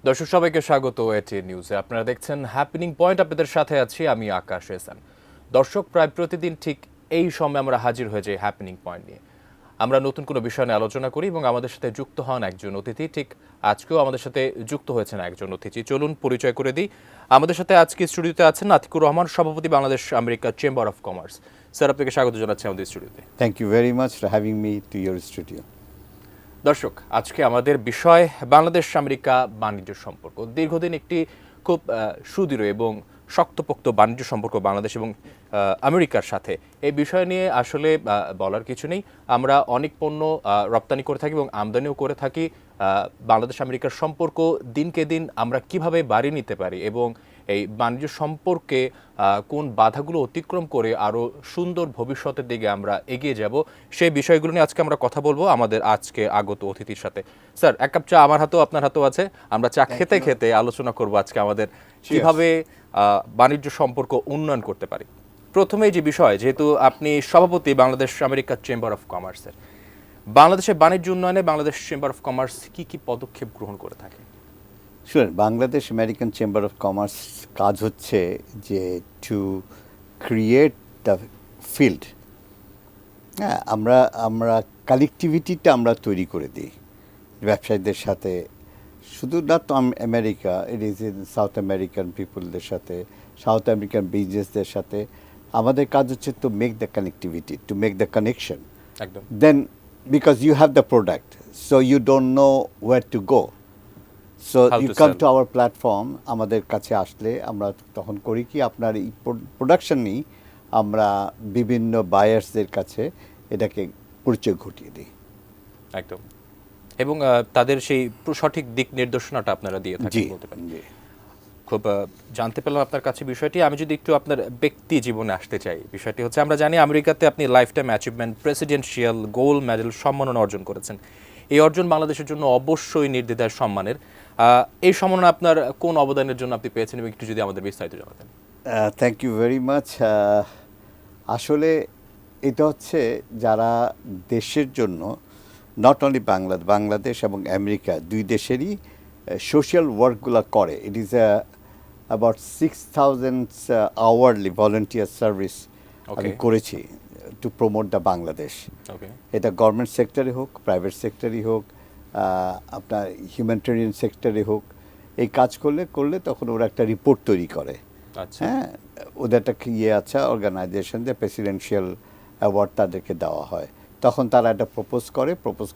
দর্শক সবাইকে স্বাগত এটি নিউজে। আপনারা দেখছেন হ্যাপেনিং পয়েন্ট, আপনাদের সাথে আছি আমি আকাশ এহসান। দর্শক, প্রায় প্রতিদিন ঠিক এই সময় আমরা হাজির হয়ে যাই হ্যাপেনিং পয়েন্ট নিয়ে। আমরা নতুন কোনো বিষয় নিয়ে আলোচনা করি এবং আমাদের সাথে যুক্ত হন একজন অতিথি। ঠিক আজকেও আমাদের সাথে যুক্ত হয়েছেন একজন অতিথি। চলুন পরিচয় করে দিই। আমাদের সাথে আজকে স্টুডিওতে আছেন আতিকুর রহমান, সভাপতি Bangladesh America chamber of commerce. Sir, আপনাকে স্বাগত জানাচ্ছি আমাদের স্টুডিওতে। Thank you very much for having me to your studio. দর্শক, আজকে আমাদের বিষয় বাংলাদেশ আমেরিকা বাণিজ্য সম্পর্ক। দীর্ঘদিন একটি খুব সুদৃঢ় এবং শক্তপোক্ত বাণিজ্য সম্পর্ক বাংলাদেশ এবং আমেরিকার সাথে। এই বিষয় নিয়ে আসলে বলার কিছু নেই। আমরা অনেক পণ্য রপ্তানি করে থাকি এবং আমদানিও করে থাকি। বাংলাদেশ আমেরিকার সম্পর্ক দিনকে দিন আমরা কিভাবে বাড়িয়ে নিতে পারি এবং এই বাণিজ্য সম্পর্কে কোন বাধাগুলো অতিক্রম করে আরও সুন্দর ভবিষ্যতের দিকে আমরা এগিয়ে যাব, সেই বিষয়গুলো নিয়ে আজকে আমরা কথা বলবো আমাদের আজকে আগত অতিথির সাথে। স্যার, এক কাপ চা আমার হাতেও আপনার হাতেও আছে। আমরা চা খেতে খেতে আলোচনা করব আজকে আমাদের কিভাবে বাণিজ্য সম্পর্ক উন্নয়ন করতে পারি। প্রথমেই যে বিষয়, যেহেতু আপনি সভাপতি বাংলাদেশ আমেরিকা চেম্বার অফ কমার্সের, বাংলাদেশের বাণিজ্য উন্নয়নে বাংলাদেশ চেম্বার অফ কমার্স কি কি পদক্ষেপ গ্রহণ করে থাকে? Sure, Bangladesh American chamber of commerce কাজ হচ্ছে যে টু ক্রিয়েট দ্য ফিল্ড। হ্যাঁ, আমরা কালেকটিভিটিটা আমরা তৈরি করে দিই ব্যবসায়ীদের সাথে, শুধু না তো America, it is in South American পিপুলদের সাথে, সাউথ আমেরিকান বিজনেসদের সাথে। আমাদের কাজ হচ্ছে to make the connectivity, to make the connection. একদম। Then because you have the product, so you don't know where to go, so How you to come sell. To our platform. আমাদের কাছে আসলে আমরা তখন করি কি, আপনার এই প্রোডাকশন নিয়ে আমরা বিভিন্ন বায়ার্সদের কাছে এটাকে পরিচয় ঘটিয়ে দিই। একদম। এবং তাদের সেই সঠিক দিক নির্দেশনাটা আপনারা দিয়ে থাকেন জি বলতে পারেন। জি। খুব জানতে পেলাম আপনার কাছে বিষয়টি। আমি যদি একটু আপনার ব্যক্তি জীবনে আসতে চাই, বিষয়টি হচ্ছে, আমরা জানি আমেরিকাতে আপনি life time achievement presidential gold medal সম্মাননা অর্জন করেছেন। এই অর্জন বাংলাদেশের জন্য অবশ্যই নির্দ্বিধায় সম্মানের। এই সম্মাননা আপনার কোন অবদানের জন্য আপনি পেয়েছেন এবং একটু যদি আমাদের বিস্তারিত জানাতেন। Thank you very much. আসলে এটা হচ্ছে যারা দেশের জন্য, নট অনলি বাংলাদেশ এবং আমেরিকা দুই দেশেরই সোশ্যাল ওয়ার্কগুলো করে। It is about 6,000 hourly volunteer service আমি করেছি টু প্রমোট দ্য বাংলাদেশ। ওকে। এটা গভর্নমেন্ট সেক্টরে হোক, প্রাইভেট সেক্টরই হোক, আপনার হিউম্যানিটেরিয়ান সেক্টরে হোক, এই কাজ করলে তখন ওরা একটা রিপোর্ট তৈরি করে। আচ্ছা। হ্যাঁ, ওদের একটা ইয়ে আছে অর্গানাইজেশন, যে প্রেসিডেন্সিয়াল অ্যাওয়ার্ড তাদেরকে দেওয়া হয়। তখন তারা এটা প্রপোজ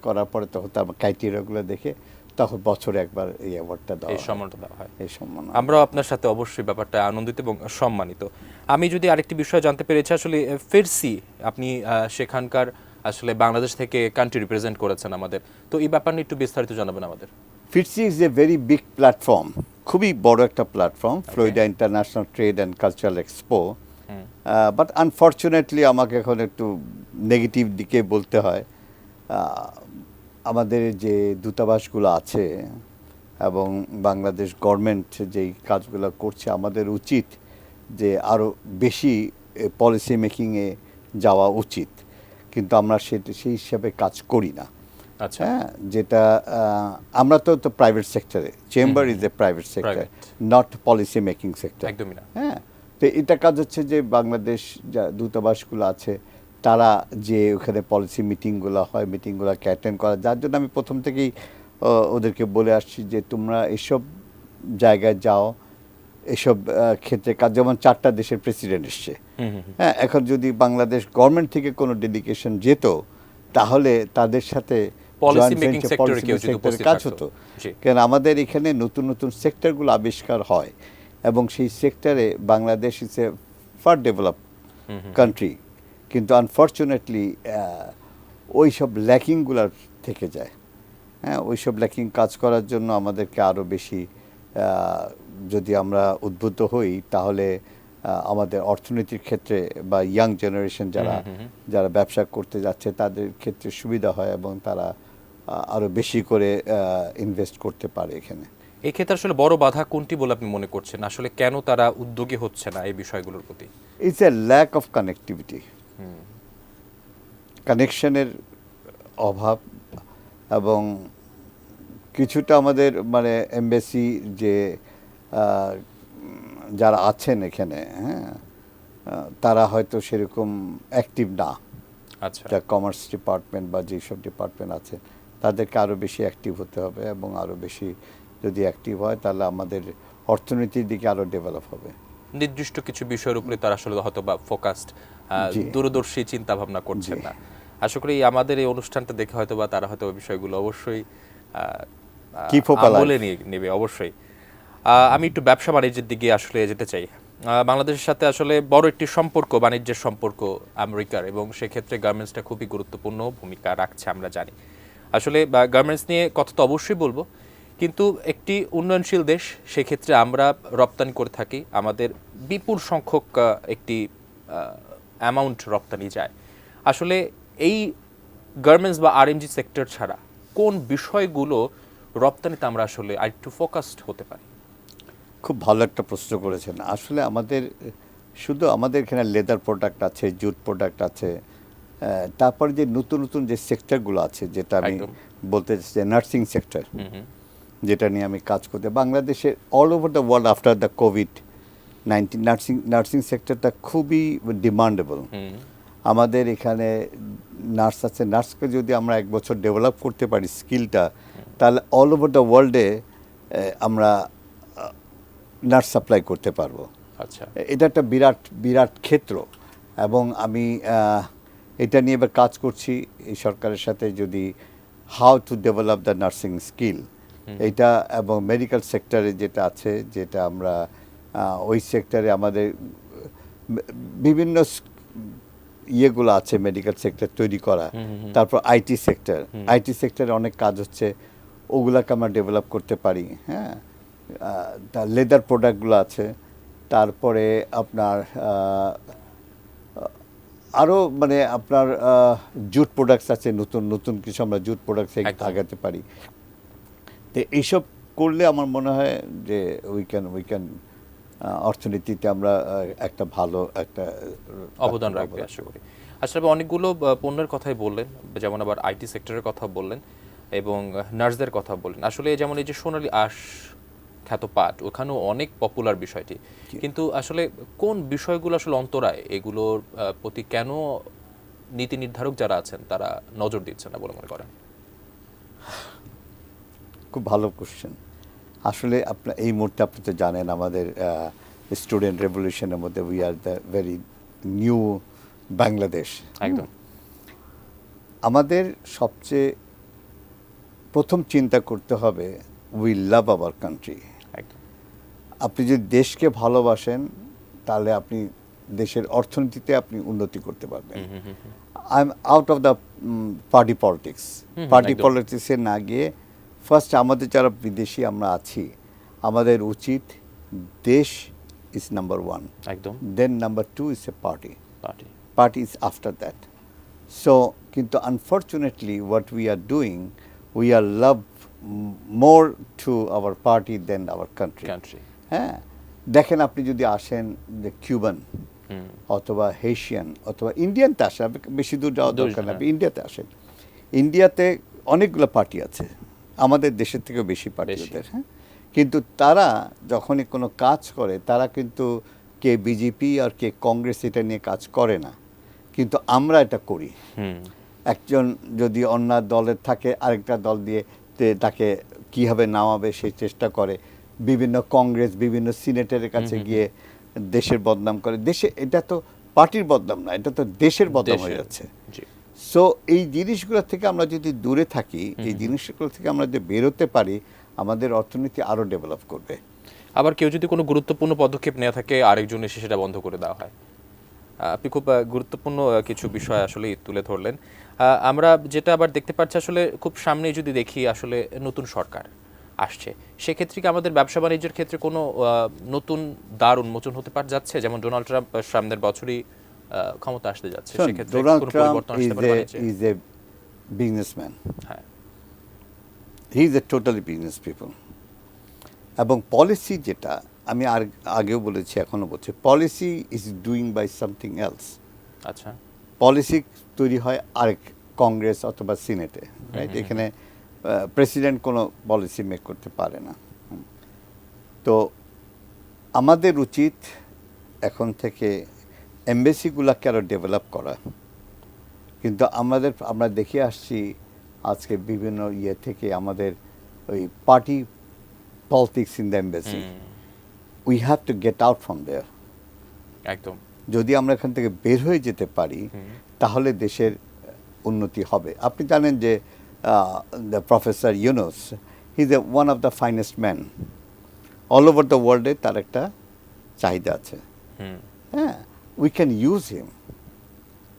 করার পরে তখন তার ক্রাইটেরিয়াগুলো দেখে তখন বছরে একবার এই অ্যাওয়ার্ডটা দেওয়া এই হয়, সম্মানটা দেওয়া হয়। এই সম্মান। আমরাও আপনার সাথে অবশ্যই ব্যাপারটা আনন্দিত এবং সম্মানিত। আমি যদি আরেকটি বিষয় জানতে পেরেছি, আসলে ফেরসি আপনি সেখানকার আসলে বাংলাদেশ থেকে কান্ট্রি রিপ্রেজেন্ট করেছেন আমাদের, তো এই ব্যাপার নিয়ে একটু বিস্তারিত জানাবেন আমাদের। FITCE is a very big platform, খুবই বড় একটা platform, Florida International Trade and Cultural Expo. But unfortunately আমাকে এখন একটু নেগেটিভ দিকে বলতে হয়। আমাদের যে দূতাবাসগুলো আছে এবং বাংলাদেশ গভর্নমেন্ট যেই কাজগুলো করছে, আমাদের উচিত যে আরও বেশি পলিসি মেকিংয়ে যাওয়া উচিত, কিন্তু আমরা সেই হিসাবে কাজ করি না। আচ্ছা। হ্যাঁ, যেটা আমরা তো প্রাইভেট সেক্টরে, chamber is a private sector, not policy making sector. একদমই না। হ্যাঁ, তো এটা কাজ হচ্ছে যে বাংলাদেশ যা দূতাবাসগুলো আছে তারা যে ওখানে পলিসি মিটিংগুলো হয়, মিটিংগুলোকে অ্যাটেন্ড করা, যার জন্য আমি প্রথম থেকেই ওদেরকে বলে আসছি যে তোমরা এসব জায়গায় যাও, এসব ক্ষেত্রে কাজ। যেমন 4টা দেশের প্রেসিডেন্ট এসছে, হ্যাঁ, এখন যদি বাংলাদেশ গভর্নমেন্ট থেকে কোনো ডেলিগেশন যেত তাহলে তাদের সাথে পলিসি মেকিং সেক্টরে কেউ যদি উপস্থিত কাজ থাকতো। হতো। কারণ আমাদের এখানে নতুন নতুন সেক্টরগুলো আবিষ্কার হয় এবং সেই সেক্টরে Bangladesh is a fur develop country, কিন্তু আনফর্চুনেটলি ওই সব ল্যাকিংগুলো থেকে যায়। হ্যাঁ, ওই সব ল্যাকিং কাজ করার জন্য আমাদেরকে আরও বেশি, যদি আমরা উদ্বুদ্ধ হই তাহলে আমাদের অর্থনীতির ক্ষেত্রে বা ইয়াং জেনারেশন যারা ব্যবসা করতে যাচ্ছে তাদের ক্ষেত্রে সুবিধা হয় এবং তারা আরও বেশি করে ইনভেস্ট করতে পারে এখানে। এই ক্ষেত্রে আসলে বড় বাধা কোনটি বলে আপনি মনে করছেন? আসলে কেন তারা উদ্যোগী হচ্ছে না এই বিষয়গুলোর প্রতি? It's a lack of connectivity, কানেকশনের অভাব এবং কিছুটা আমাদের মানে এমবেসি যে যারা আছেন এখানে, হ্যাঁ, তারা হয়তো সেরকম অ্যাক্টিভ না। আচ্ছা, যা কমার্স ডিপার্টমেন্ট বা যেসব ডিপার্টমেন্ট আছে তাদেরকে আরও বেশি অ্যাক্টিভ হতে হবে, এবং আরও বেশি যদি অ্যাক্টিভ হয় তাহলে আমাদের অর্থনীতির দিকে আরও ডেভেলপ হবে। নির্দিষ্ট কিছু বিষয়ের উপরে তারা আসলে হয়তো বা ফোকাসড, জি। দূরদর্শী চিন্তা ভাবনা করছেন জি। না। আশা করি আমাদের এই অনুষ্ঠানটা দেখে হয়তো বা তারা হয়তো বিষয়গুলো অবশ্যই Keep hope alive. আমলে নিয়ে নেবে অবশ্যই। আমি একটু ব্যবসা বাণিজ্যের দিকে আসলে যেতে চাই। বাংলাদেশের সাথে আসলে বড় একটি সম্পর্ক, বাণিজ্যের সম্পর্ক আমেরিকার, এবং সেক্ষেত্রে গার্মেন্টসটা খুবই গুরুত্বপূর্ণ ভূমিকা রাখছে আমরা জানি। আসলে গার্মেন্টস নিয়ে কথা তো অবশ্যই বলবো, কিন্তু একটি উন্নয়নশীল দেশ, সেক্ষেত্রে আমরা রপ্তানি করে থাকি, আমাদের বিপুল সংখ্যক একটি অ্যামাউন্ট রপ্তানি যায়। আসলে এই গার্মেন্টস বা আরএমজি সেক্টর ছাড়া কোন বিষয়গুলো রপ্তানিতে আমরা আসলে আরেকটু ফোকাসড হতে পারি? খুব ভালো একটা প্রশ্ন করেছেন। আসলে আমাদের শুধু আমাদের এখানে লেদার প্রোডাক্ট আছে, জুট প্রোডাক্ট আছে, তারপরে যে নতুন নতুন যে সেক্টরগুলো আছে, যেটা আমি একদম। বলতে চাচ্ছি নার্সিং সেক্টর, হুম হুম, যেটা নিয়ে আমি কাজ করতে বাংলাদেশে all over the world after the COVID-19 nursing সেক্টরটা খুবই ডিমান্ডেবল। হুম, আমাদের এখানে নার্স আছে, নার্সকে যদি আমরা 1 বছর ডেভেলপ করতে পারি স্কিলটা, তাহলে অল ওভার দ্য ওয়ার্ল্ডে আমরা নার্স সাপ্লাই করতে পারবো। আচ্ছা, এটা একটা বিরাট বিরাট ক্ষেত্র, এবং আমি এটা নিয়ে এবার কাজ করছি এই সরকারের সাথে, যদি how to develop the nursing skill এইটা, এবং মেডিকেল সেক্টরে যেটা আছে, যেটা আমরা ওই সেক্টরে আমাদের বিভিন্ন ইয়েগুলো আছে মেডিকেল সেক্টর তৈরি করা, তারপর আইটি সেক্টরে অনেক কাজ হচ্ছে, ওগুলাকে আমরা ডেভেলপ করতে পারি। হ্যাঁ, তার লেদার প্রোডাক্টগুলো আছে, তারপরে আপনার আরও মানে আপনার জুট প্রোডাক্টস আছে, নতুন নতুন কিছু আমরা জুট প্রোডাক্টস একদম। আগাতে পারি। তো এইসব করলে আমার মনে হয় যে উই ক্যান অর্থনীতিতে আমরা একটা ভালো একটা অবদান রাখবে আশা করি। আসলে অনেকগুলো পণ্যের কথাই বললেন, যেমন আবার আইটি সেক্টরের কথা বললেন এবং নার্সদের কথা বললেন। আসলে যেমন এই যে সোনালী আঁশ, খ্যাত পাট, ওখানেও অনেক পপুলার বিষয়টি, কিন্তু আসলে কোন বিষয়গুলো আসলে অন্তরায়, এগুলোর প্রতি কেন নীতি নির্ধারক যারা আছেন তারা নজর দিচ্ছেন না বলে মনে করেন? খুব ভালো কোশ্চেন। আসলে আপনার এই মুহূর্তে আপনি তো জানেন আমাদের স্টুডেন্ট রেভলিউশনের মধ্যে we are the very new Bangladesh. একদম। আমাদের সবচেয়ে প্রথম চিন্তা করতে হবে উই লাভ আওয়ার কান্ট্রি। একদম। আপনি যদি দেশকে ভালোবাসেন তাহলে আপনি দেশের অর্থনীতিতে আপনি উন্নতি করতে পারবেন। I am out of the party politics. Party একদম। পলিটিক্সে না গিয়ে ফার্স্ট আমাদের যারা বিদেশি আমরা আছি, আমাদের উচিত দেশ ইজ নাম্বার 1, একদম। Then number 2 is a party, party. party is after that. So, কিন্তু unfortunately, what we are doing, we are love more to our party than our country. Country. হ্যাঁ, দেখেন আপনি যদি আসেন যে কিউবান অথবা হেশিয়ান অথবা ইন্ডিয়ানতে আসেন, বেশি দূর যাওয়ার দরকার না, আপনি ইন্ডিয়াতে আসেন। ইন্ডিয়াতে অনেকগুলো পার্টি আছে, আমাদের দেশের থেকেও বেশি পার্টি বেশি। ওদের। হ্যাঁ, কিন্তু তারা যখনই কোনো কাজ করে, তারা কিন্তু কে বিজেপি আর কে কংগ্রেস এটা নিয়ে কাজ করে না, কিন্তু আমরা এটা করি। একজন যদি অন্য দলের থাকে, আরেকটা দল দিয়ে তাকে কীভাবে নামাবে সেই চেষ্টা করে, বিভিন্ন কংগ্রেস বিভিন্ন সিনেটের কাছে গিয়ে দেশের বদনাম করে। দেশে এটা তো পার্টির বদনাম না, এটা তো দেশের বদনাম হয়ে যাচ্ছে। জি। সো এই জিনিসগুলো থেকে আমরা যদি দূরে থাকি, এই জিনিসগুলো থেকে আমরা যদি বেরোতে পারি, আমাদের অর্থনীতি আরও ডেভেলপ করবে। আবার কেউ যদি কোনো গুরুত্বপূর্ণ পদক্ষেপ নেওয়া থাকে, আরেকজন এসে সেটা বন্ধ করে দেওয়া হয়। আপনি খুব গুরুত্বপূর্ণ কিছু বিষয় আসলে তুলে ধরলেন। আমরা যেটা আবার দেখতে পাচ্ছি, আসলে খুব সামনে যদি দেখি, আসলে নতুন সরকার আসছে, সেক্ষেত্রে কি আমাদের ব্যবসা বাণিজ্যের ক্ষেত্রে কোনো নতুন দ্বার উন্মোচন হতে যাচ্ছে? যেমন ডোনাল্ড ট্রাম্প সামনের বছরই ক্ষমতা আসতে যাচ্ছে, সেক্ষেত্রে ডোনাল্ড কোনো ট্রাম্প পরিবর্তন আসতে পারে বাণিজ্যে? ইজ এ বিজনেসম্যান, হ্যাঁ, he is a totally business people. এবং পলিসি যেটা আমি আগেও বলেছি, এখনও বলছি, policy is doing by something else. আচ্ছা। পলিসি তৈরি হয় আরেক কংগ্রেস অথবা সিনেটে, রাইট? এখানে প্রেসিডেন্ট কোনো পলিসি মেক করতে পারে না। তো আমাদের উচিত এখন থেকে এমবেসিগুলোকে আরও ডেভেলপ করা। কিন্তু আমরা দেখে আসছি আজকে বিভিন্ন ইয়ে থেকে আমাদের ওই party politics in the embassy, we have to get out from there. একদম। যদি আমরা এখান থেকে বের হয়ে যেতে পারি তাহলে দেশের উন্নতি হবে। আপনি জানেন যে the professor Yunus, he is one of the finest man all over the ওয়ার্ল্ডে, তার একটা চাহিদা আছে। হ্যাঁ, we can use him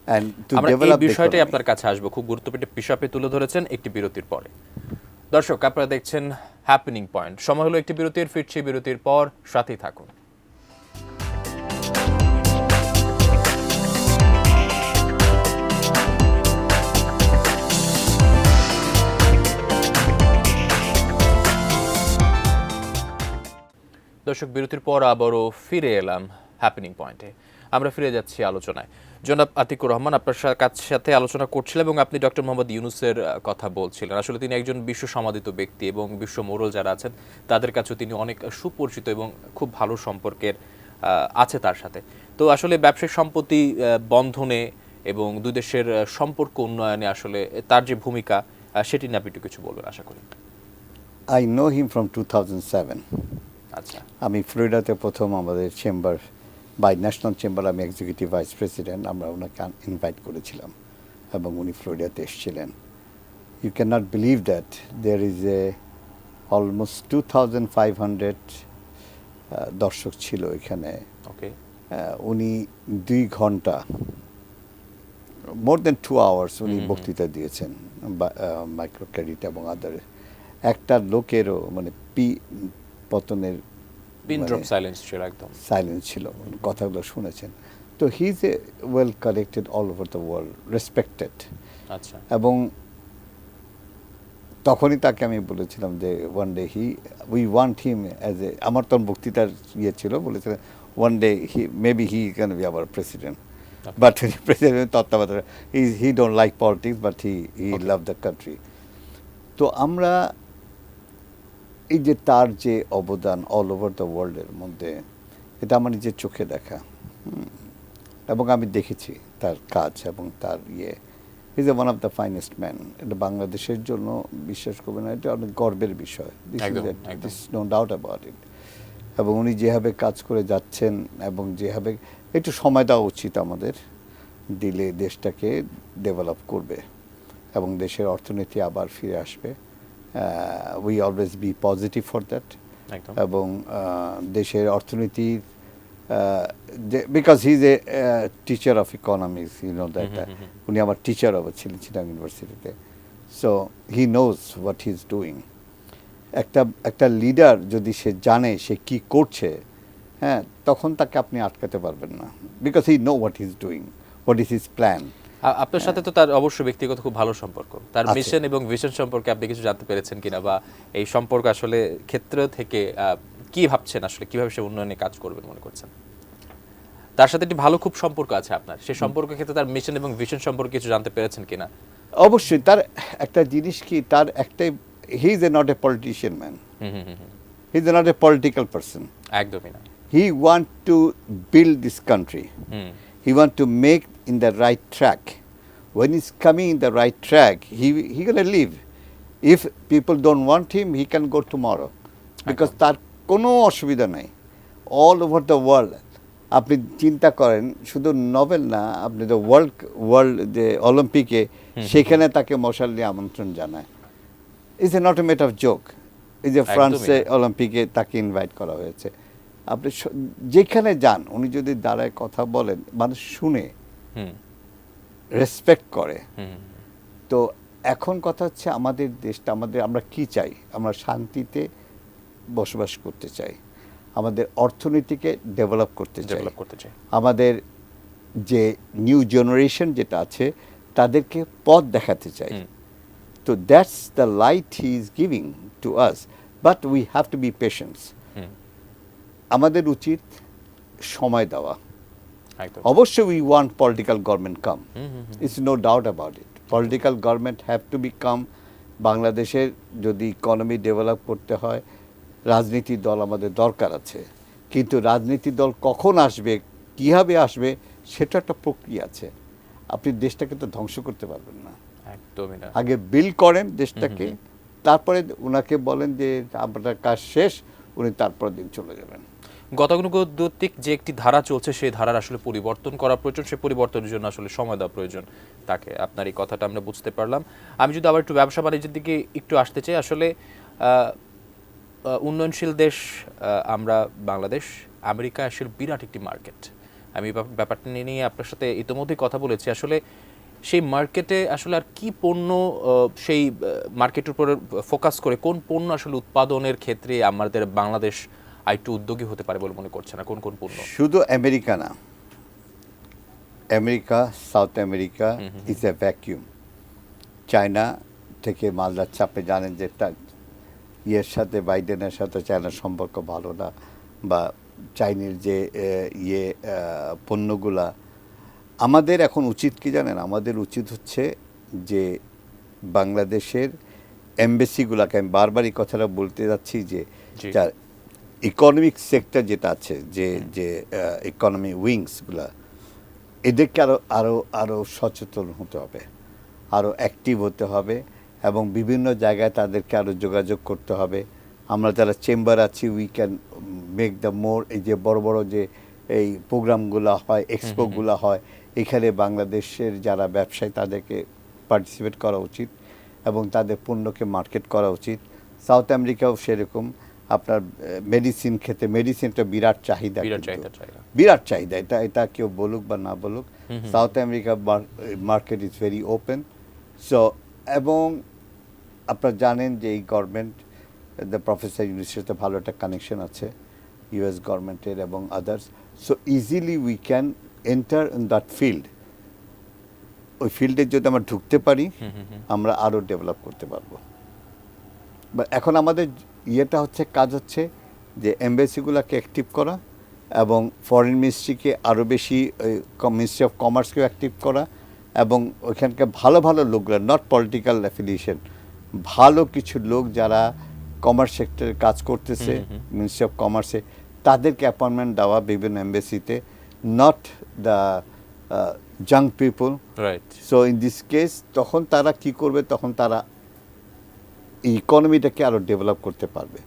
and to আমরা এই ডেভেলপ বিষয়টাই আপনার কাছে আসবো, খুব গুরুত্বপূর্ণ বিষয় আপনি তুলে ধরেছেন একটি বিরতির পরে। দর্শক, আপনারা দেখছেন হ্যাপেনিং পয়েন্ট। সময় হলো একটি বিরতির, ফিরছি বিরতির পর, সাথেই থাকুন। দর্শক, বিরতির পর আবারও ফিরে এলাম হ্যাপেনিং পয়েন্টে। আমরা ফিরে যাচ্ছি আলোচনায়। জনাব আতিকুর রহমান, আপনার সাথে আলোচনা করছিলেন এবং আপনি ডক্টর মোহাম্মদ ইউনূসের কথা বলছিলেন। আসলে তিনি একজন বিশ্ব সমাদিত ব্যক্তি এবং বিশ্ব মোড়ল যারা আছেন তাদের কাছেও তিনি অনেক সুপরিচিত এবং খুব ভালো সম্পর্কের আছে তার সাথে। তো আসলে ব্যবসায়িক সম্পত্তি বন্ধনে এবং দুই দেশের সম্পর্ক উন্নয়নে আসলে তার যে ভূমিকা, সেটি নিয়ে আপনি একটু কিছু বলবেন আশা করি। I know him from 2007। আচ্ছা। আমি ফ্লোরিডাতে প্রথম আমাদের চেম্বার বাই ন্যাশনাল চেম্বার, আমি এক্সিকিউটিভ ভাইস প্রেসিডেন্ট, আমরা ওনাকে ইনভাইট করেছিলাম এবং উনি ফ্লোরিডাতে এসেছিলেন। You can not believe that there is almost 2500 দর্শক ছিল এখানে। ওকে। উনি 2 ঘন্টা, মোর দেন 2 আওয়ার্স উনি বক্তৃতা দিয়েছেন, মাইক্রো ক্রেডিট এবং আদার। একটা লোকেরও মানে পতনের পিন ড্রপ সাইলেন্স ছিল, একদম সাইলেন্স ছিল, কথাগুলো শুনেছেন। তো he is a well connected all over the world, respected. আচ্ছা। এবং তখনই তাকে আমি বলেছিলাম যে one day we want him as a, আমার তখন বক্তৃতার ইয়ে ছিল, বলেছিলেন one day maybe he can be our president. But president তত্ত্বাবধায়ক, he don't like politics but he love the country. তো আমরা এই যে তার যে অবদান অল ওভার দ্য ওয়ার্ল্ডের মধ্যে, এটা আমার নিজের চোখে দেখা, এবং আমি দেখেছি তার কাজ এবং তার ইয়ে। Is a one of the finest man. এটা বাংলাদেশের জন্য, বিশ্বাস করবেন না, এটা অনেক গর্বের বিষয়, this no doubt about it. এবং উনি যেভাবে কাজ করে যাচ্ছেন এবং যেভাবে, একটু সময় দেওয়া উচিত আমাদের, দিলে দেশটাকে ডেভেলপ করবে এবং দেশের অর্থনীতি আবার ফিরে আসবে। We always be positive for that. এবং দেশের অর্থনীতির, because he is a teacher of economics, you know that. উনি আমার টিচার ছিলেন চিটাগং ইউনিভার্সিটিতে। So he knows what he is doing. একটা লিডার যদি সে জানে সে কি করছে, হ্যাঁ, তখন তাকে আপনি আটকাতে পারবেন না, because he know what he is doing, what is his plan. আপনার সাথে তো তার অবশ্যই ব্যক্তিগত খুব ভালো সম্পর্ক। তার মিশন এবং ভিশন সম্পর্কে আপনি কিছু জানতে পেরেছেন কিনা, বা এই সম্পর্ক আসলে ক্ষেত্র থেকে কি ভাবছেন, আসলে কিভাবে সে উন্নয়নে কাজ করবেন মনে করছেন? তার সাথে একটি ভালো খুব সম্পর্ক আছে আপনার, সেই সম্পর্কের ক্ষেত্রে তার মিশন এবং ভিশন সম্পর্কে কিছু জানতে পেরেছেন কিনা? অবশ্যই। তার একটা জিনিস কি, তার একটাই, he is not a politician man, he is not a political person. একদমই না। He want to build this country. He want to make in the right track. When he's coming in the right track, he gonna leave. If people don't want him, he can go tomorrow. Because তার কোনো অসুবিধা নাই। All over the world. আপনি চিন্তা করেন, শুধু Nobel না, আপনি তো ওয়ার্ল্ড যে অলিম্পিকে, সেখানে তাকে মশাল নিয়ে আমন্ত্রণ জানায়। Is a not a matter of joke. এই যে ফ্রান্সে অলিম্পিকে তাকে ইনভাইট করা হয়েছে। আপনি যেখানে যান, উনি যদি দাঁড়ায় কথা বলেন, মানুষ শুনে, রেসপেক্ট করে। তো এখন কথা হচ্ছে আমাদের দেশটা, আমরা কি চাই? আমরা শান্তিতে বসবাস করতে চাই, আমাদের অর্থনীতিকে ডেভেলপ করতে চাই, আমাদের যে নিউ জেনারেশন যেটা আছে তাদেরকে পথ দেখাতে চাই। তো that's the light he is giving to us, but we have to be patience. আমাদের উচিত সময় দেওয়া। অবশ্যই we want political government come, it's no doubt about it. Political government have to be come, বাংলাদেশের যদি ইকোনমি ডেভেলপ করতে হয় রাজনীতি দল আমাদের দরকার আছে, কিন্তু রাজনীতি দল কখন আসবে, কীভাবে আসবে, সেটা একটা প্রক্রিয়া আছে। আপনি দেশটাকে তো ধ্বংস করতে পারবেন না। একদমই না। আগে বিল করেন দেশটাকে, তারপরে ওনাকে বলেন যে আপনার কাজ শেষ, উনি তারপর দিন চলে যাবেন। গতানুগতিক যে একটি ধারা চলছে সেই ধারার আসলে পরিবর্তন করা প্রয়োজন, সেই পরিবর্তনের জন্য আসলে সময় দেওয়া প্রয়োজন তাকে। আপনার এই কথাটা আমরা বুঝতে পারলাম। আমি যদি আবার একটু ব্যবসা বাণিজ্যের দিকে একটু আসতে চাই, আসলে উন্নয়নশীল দেশ আমরা বাংলাদেশ, আমেরিকা আসলে বিরাট একটি মার্কেট। আমি ব্যাপারটা নিয়ে আপনার সাথে ইতিমধ্যেই কথা বলেছি। আসলে সেই মার্কেটে আসলে আর কি পণ্য, সেই মার্কেটের উপরে ফোকাস করে কোন পণ্য আসলে উৎপাদনের ক্ষেত্রে আমাদের বাংলাদেশ একটু উদ্যোগী হতে পারে বলে মনে করছে না? কোন কোন পণ্য? শুধু আমেরিকা না, America, south America is a vacuum. China থেকে মাল যাচ্ছে, আপনি জানেন যে ইয়ের সাথে, বাইডেনের সাথে চায়নার সম্পর্ক ভালো না, বা চাইনিজ যে পণ্যগুলা। আমাদের এখন উচিত কি জানেন, আমাদের উচিত হচ্ছে যে বাংলাদেশের এমবেসিগুলাকে, আমি বারবার এই কথাটা বলতে যাচ্ছি যে যার ইকোনমিক সেক্টর যেটা আছে, যে যে ইকোনমি উইংসগুলা, এদেরকে আরও সচেতন হতে হবে, আরও অ্যাক্টিভ হতে হবে, এবং বিভিন্ন জায়গায় তাদেরকে আরও যোগাযোগ করতে হবে। আমরা যারা চেম্বার আছি, we can make the more, এই যে বড় বড় যে এই প্রোগ্রামগুলো হয়, এক্সপোগুলো হয়, এখানে বাংলাদেশের যারা ব্যবসায়ী তাদেরকে পার্টিসিপেট করা উচিত এবং তাদের পণ্যকে মার্কেট করা উচিত। সাউথ আমেরিকাও সেরকম। আপনার মেডিসিন খেতে, মেডিসিনটা বিরাট চাহিদা, বিরাট চাহিদা। এটা কেউ বলুক বা না বলুক, south America market is very open. So, এবং আপনারা জানেন যে এই গভর্নমেন্ট, দ্য প্রফেসর ইউনিসের সাথে ভালো একটা কানেকশন আছে ইউএস গভর্নমেন্টের এবং others. So easily we can enter in that field. ওই ফিল্ডে যদি আমরা ঢুকতে পারি, আমরা আরও ডেভেলপ করতে পারবো। বা এখন আমাদের কাজ হচ্ছে যে এমবেসিগুলোকে অ্যাক্টিভ করা এবং ফরেন মিনিস্ট্রিকে আরও বেশি, মিনিস্ট্রি অফ কমার্সকেও অ্যাক্টিভ করা, এবং ওইখানকার ভালো ভালো লোকগুলো, নট পলিটিক্যাল অ্যাফিলিয়েশন, ভালো কিছু লোক যারা কমার্স সেক্টরে কাজ করতেছে মিনিস্ট্রি অফ কমার্সে, তাদেরকে অ্যাপয়েন্টমেন্ট দেওয়া বিভিন্ন এমবেসিতে, নট দ্য জাং people. Right. So in this case তখন তারা কি করবে, তখন তারা ইকোনমিটাকে আরও ডেভেলপ করতে পারবে।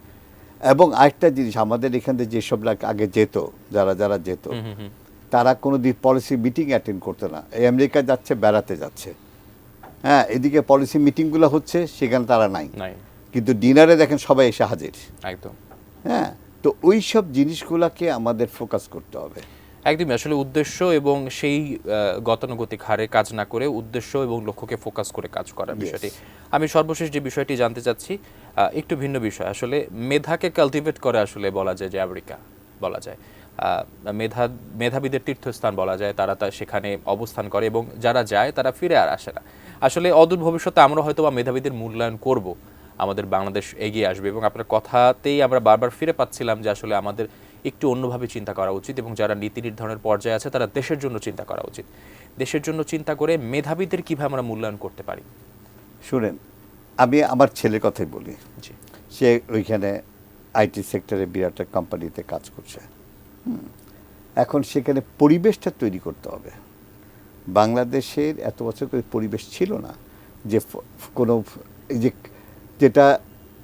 এবং আরেকটা জিনিস, আমাদের এখান থেকে যেসব আগে যেত, যারা যেত, তারা কোনো দিন পলিসি মিটিং অ্যাটেন্ড করতো না। এই আমেরিকা যাচ্ছে, বেড়াতে যাচ্ছে, হ্যাঁ, এদিকে পলিসি মিটিংগুলো হচ্ছে, সেখানে তারা নাই, কিন্তু ডিনারে দেখেন সবাই এসে হাজির। একদম, হ্যাঁ। তো ওই সব জিনিসগুলোকে আমাদের ফোকাস করতে হবে। একদমই। আসলে উদ্দেশ্য এবং সেই গতানুগতিক হারে কাজ না করে উদ্দেশ্য এবং লক্ষ্যকে ফোকাস করে কাজ করার বিষয়টি। আমি সর্বশেষ যে বিষয়টি জানতে চাচ্ছি, একটু ভিন্ন বিষয়। আসলে মেধাকে কালটিভেট করে আসলে বলা যায় যে আমেরিকা, বলা যায় মেধাবীদের তীর্থস্থান বলা যায়। তারা সেখানে অবস্থান করে এবং যারা যায় তারা ফিরে আর আসে না। আসলে অদূর ভবিষ্যতে আমরা হয়তো বা মেধাবীদের মূল্যায়ন করব, আমাদের বাংলাদেশ এগিয়ে আসবে। এবং আপনার কথাতেই আমরা বারবার ফিরে পাচ্ছিলাম যে আসলে আমাদের একটু অন্যভাবে চিন্তা করা উচিত, এবং যারা নীতি নির্ধারণের পর্যায়ে আছে তারা দেশের জন্য চিন্তা করা উচিত। দেশের জন্য চিন্তা করে মেধাবীদের কীভাবে আমরা মূল্যায়ন করতে পারি? শুনেন, আমি আমার ছেলের কথাই বলি। সে ওইখানে আইটি সেক্টরে বিরাট কোম্পানিতে কাজ করছে। এখন সেখানে পরিবেশটা তৈরি করতে হবে। বাংলাদেশের এত বছর করে পরিবেশ ছিল না যে কোনো, এই যে যেটা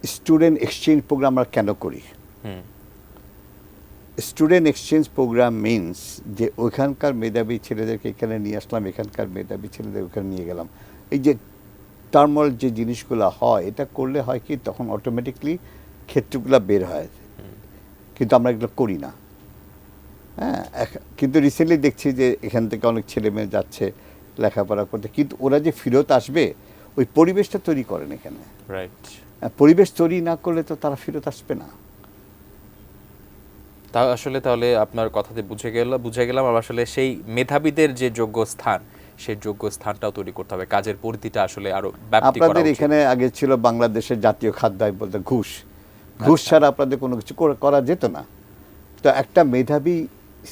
স্টুডেন্ট এক্সচেঞ্জ প্রোগ্রাম আমরা কেন করি? স্টুডেন্ট এক্সচেঞ্জ প্রোগ্রাম মিনস যে ওইখানকার মেধাবী ছেলেদেরকে এখানে নিয়ে আসলাম, এখানকার মেধাবী ছেলেদের ওখানে নিয়ে গেলাম। এই যে টার্মল যে জিনিসগুলো হয়, এটা করলে হয় কি, তখন অটোমেটিকলি ক্ষেত্রগুলো বের হয়, কিন্তু আমরা এগুলো করি না। হ্যাঁ, কিন্তু রিসেন্টলি দেখছি যে এখান থেকে অনেক ছেলে মেয়ে যাচ্ছে লেখাপড়া করতে, কিন্তু ওরা যে ফেরত আসবে ওই পরিবেশটা তৈরি করেন এখানে। রাইট। পরিবেশ তৈরি না করলে তো তারা ফেরত আসবে না। তা আসলে তাহলে আপনার কথাতে বুঝে গেলাম আসলে সেই মেধাবীদের যে যোগ্য স্থান, সেই যোগ্য স্থানটাও তৈরি করতে হবে। কাজের পরিধিটা আসলে আরো ব্যাপ্তি করা উচিত। আপনাদের এখানে আগে ছিল বাংলাদেশের জাতীয় খাদ্য বলতে ঘুষ ছাড়া আপনাদের কোনো কিছু করা যেত না। তো একটা মেধাবী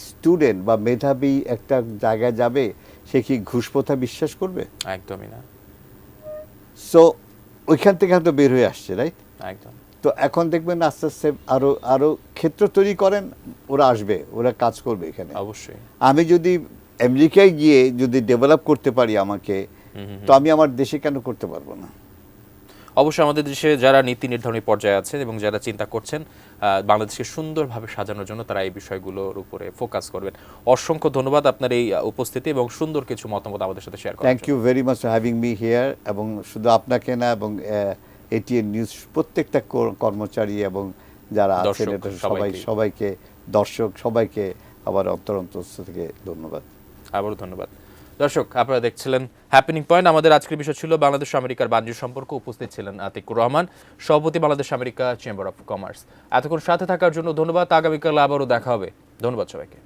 স্টুডেন্ট বা মেধাবী একটা জায়গায় যাবে, সে কি ঘুষ প্রথা বিশ্বাস করবে? একদমই না। সো ওইখান থেকে হয়তো বের হয়ে আসছে, রাইট? একদম। তো এখন দেখবেন আস্তে আস্তে আরো আরো ক্ষেত্র তৈরি করেন, ওরা আসবে, ওরা কাজ করবে এখানে। অবশ্যই। আমি যদি আমেরিকায় গিয়ে যদি ডেভেলপ করতে পারি আমাকে, তো আমি আমার দেশে কেন করতে পারবো না? অবশ্যই আমাদের দেশে যারা নীতি নির্ধারণী পর্যায়ে আছেন এবং যারা চিন্তা করছেন বাংলাদেশকে সুন্দরভাবে সাজানোর জন্য, তারা এই বিষয়গুলোর উপরে ফোকাস করবেন। অসংখ্য ধন্যবাদ আপনার এই উপস্থিতি এবং সুন্দর কিছু মতামত আমাদের সাথে শেয়ার করার থ্যাংক জন্য। You very much for having me here. এবং শুধু আপনাকে না, এবং এটিএন নিউজ প্রত্যেকটা কর্মচারী এবং যারা আছেন, দর্শক এটা সবাইকেই। সবাইকে, দর্শক সবাইকে আবার অন্তরস্থ থেকে ধন্যবাদ। আবারও ধন্যবাদ। দর্শক, আপনারা দেখছিলেন হ্যাপেনিং পয়েন্ট। আমাদের আজকের বিষয় ছিল বাংলাদেশ আমেরিকার বাণিজ্য সম্পর্ক। উপস্থিত ছিলেন আতিকুর রহমান, সভাপতি Bangladesh America chamber of commerce. এতক্ষণ সাথে থাকার জন্য ধন্যবাদ। আগামীকাল আবারও দেখা হবে। ধন্যবাদ সবাইকে।